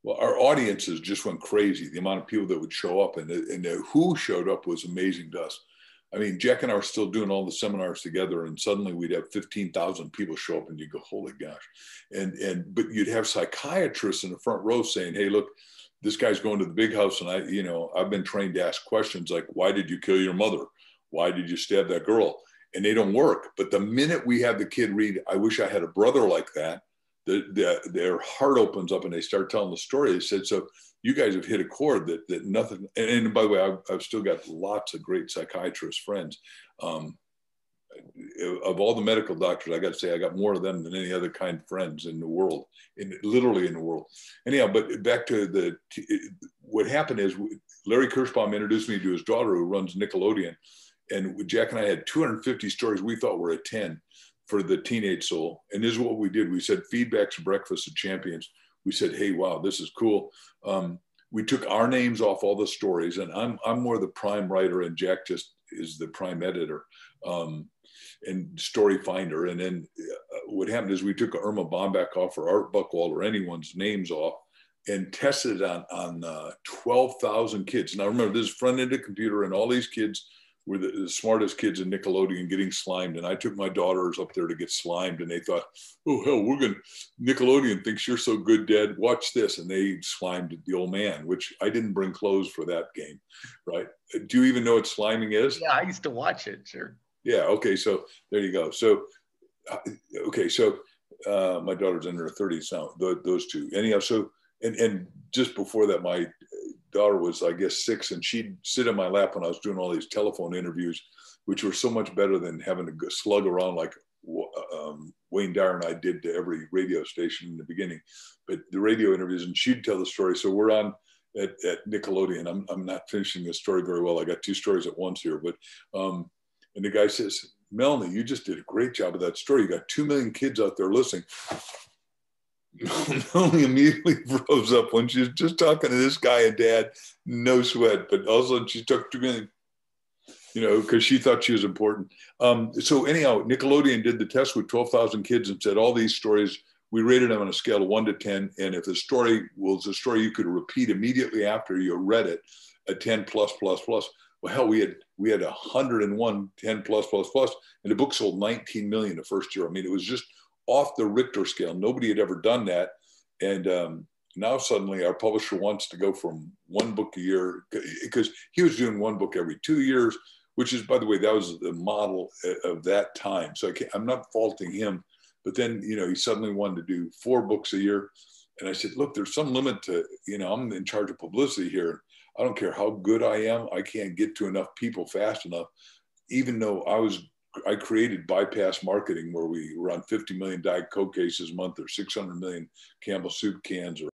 Well, our audiences just went crazy. The amount of people that would show up, and who showed up was amazing to us. I mean, Jack and I are still doing all the seminars together, and suddenly we'd have 15,000 people show up, and you go, "Holy gosh!" But you'd have psychiatrists in the front row saying, "Hey, look, this guy's going to the big house, and I've been trained to ask questions like, why did you kill your mother? Why did you stab that girl?" And they don't work. But the minute we have the kid read, "I wish I had a brother like that," their heart opens up and they start telling the story. They said, "So you guys have hit a chord that nothing." And by the way, I've still got lots of great psychiatrist friends. Of all the medical doctors, I got to say, I got more of them than any other kind of friends in the world, literally in the world. Anyhow, but back to what happened is Larry Kirschbaum introduced me to his daughter who runs Nickelodeon. And Jack and I had 250 stories we thought were a 10 for the teenage soul. And this is what we did. We said, feedback's breakfast of champions. We said, hey, wow, this is cool. We took our names off all the stories, and I'm more the prime writer, and Jack just is the prime editor and story finder. And then what happened is we took Irma Bombeck off, or Art Buchwald, or anyone's names off, and tested it on 12,000 kids. Now remember, this is front-ended computer, and all these kids were the smartest kids in Nickelodeon getting slimed. And I took my daughters up there to get slimed, and they thought, "Oh, hell, Nickelodeon thinks you're so good, Dad. Watch this." And they slimed the old man, which I didn't bring clothes for that game, right? Do you even know what sliming is? Yeah, I used to watch it, sure. Yeah, okay, so there you go. So, okay, so my daughter's in her 30s now, those two. Anyhow, so, and just before that, my daughter was, I guess, 6, and she'd sit in my lap when I was doing all these telephone interviews, which were so much better than having to slug around like Wayne Dyer and I did to every radio station in the beginning. But the radio interviews, and she'd tell the story. So we're on at Nickelodeon. I'm not finishing this story very well. I got 2 stories at once here, but and the guy says, "Melanie, you just did a great job of that story. You got 2 million kids out there listening." Melanie immediately froze up when she was just talking to this guy and Dad, no sweat, but also she took 2 million, because she thought she was important. So anyhow, Nickelodeon did the test with 12,000 kids and said all these stories, we rated them on a scale of 1 to 10. And if the story was a story you could repeat immediately after you read it, a 10 plus, plus, plus. Well, hell, we had 101 10 plus, plus, plus, and the book sold 19 million the first year. I mean, it was just off the Richter scale. Nobody had ever done that. And now suddenly our publisher wants to go from 1 book a year, because he was doing 1 book every 2 years, which is, by the way, that was the model of that time. So I'm not faulting him, but then, he suddenly wanted to do 4 books a year. And I said, look, there's some limit to, I'm in charge of publicity here. I don't care how good I am. I can't get to enough people fast enough, even though I created bypass marketing where we run 50 million Diet Coke cases a month, or 600 million Campbell soup cans, or